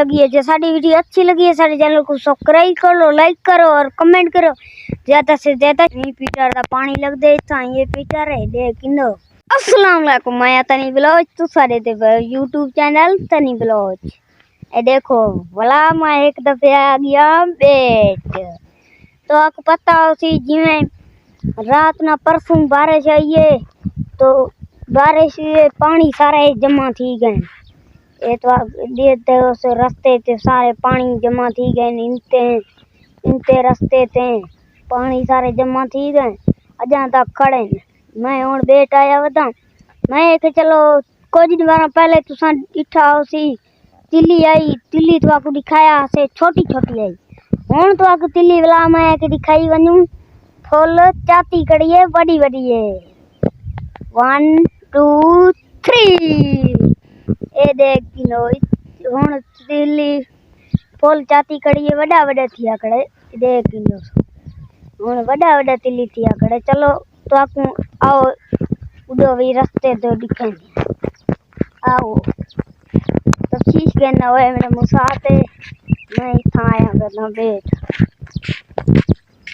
लगी है, जो साड़ी वीडियो अच्छी लगी है सारे चैनल को सब्सक्राइब कर लो, लाइक करो और कमेंट करो ज्यादा से ज्यादा। पीटर का पानी लग दे ये पीटर है देख लो। अस्सलाम वालेकुम, मैं तनी ब्लॉग तू सारे दे यूट्यूब चैनल तनी ब्लॉग। ए देखो भला मैं एक दफे आ गया बेट, तो आपको पता हो सी जिमें रात ना परसों बारिश आई है, तो बारिश पानी सारे जमा थी गए। ये तो आप देखते हो उस रास्ते ते सारे पानी जमा थी गए, इनते रास्ते ते पानी सारे जमा थी गए। अजा तक खड़े मैं हूँ बेट आया बता। मैं एक चलो कुछ दिन बार पहले तुसा इठा हो सी तिल्ली आई, तिल्ली तो आपको दिखाया से छोटी छोटी आई। हूँ तो आपको तिल्ली वाला मैं एक दिखाई वनू फुल चाती कड़ी है, बड़ी बड़ी है। 1 2 3 ए देख किलो हूँ तिल्ली फुल चाती कड़ी है, बड़ा बड़ा थिया खड़े देख किलो हूँ बड़ा बड़ा तिल्ली थिया खड़े। चलो तो आपको आओ उड़ो भी रास्ते तो दिखाएंगे, आओ तो शीश कहना हुआ मेरे मुसाते मैं इतना आया करना बेट।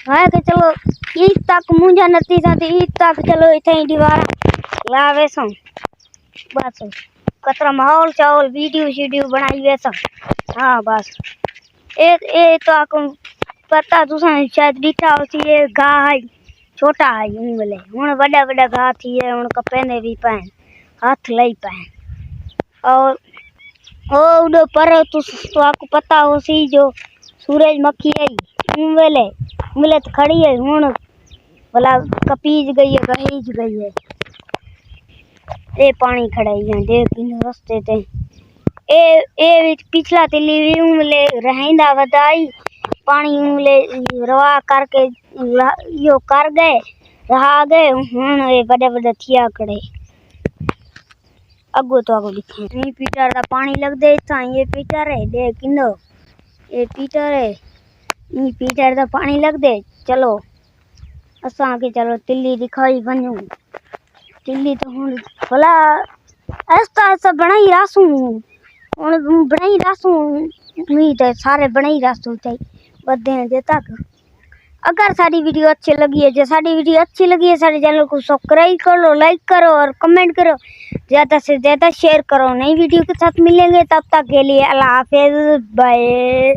हाँ कि चलो ईद तक मुझे नती साथी ईद तक चलो इतने दीवार लावे सो बस कतरा माहौल चावल वीडियो बनाई वैसा। हाँ बस ए तो आपको पता तुसा शायद दिखा होती है गाय छोटा है उंगले हूँ बड़ा बड़ा घा थी है हूँ कपेने भी पाए हाथ लाई पाए। और ओ उड़ो पर तो आपको पता हो सी जो सूरजमुखी आई उंगले उंगले तो खड़ी है हूँ भला कपीज गई है गहीज गई है। ए पानी खड़ा है देख इन रास्ते ते ए पिछला तिल्ली उंगले रहंदा बताई पानी उंगले रवा करके यो कर गए रहा गए हूँ ये बड़े बड़े थिया खड़े अगो तो अगो दिखे नहीं पीटर का पानी लग दे ये पीटर है देख लो ये पीटर है नहीं पीटर का पानी लग दे। चलो असा के चलो तिल्ली दिखाई बनू तिल्ली तो हूँ भला ऐसा ऐसा बनाई रासू हूँ बनाई रासू मीट है सारे बनाई रासू चाहिए बदे जे तक। अगर सारी वीडियो अच्छी लगी है, जो सारी वीडियो अच्छी लगी है सारे चैनल को सब्सक्राइब कर लो, लाइक करो और कमेंट करो ज़्यादा से ज़्यादा शेयर करो। नई वीडियो के साथ मिलेंगे, तब तक के लिए अल्लाह हाफिज़ बाय।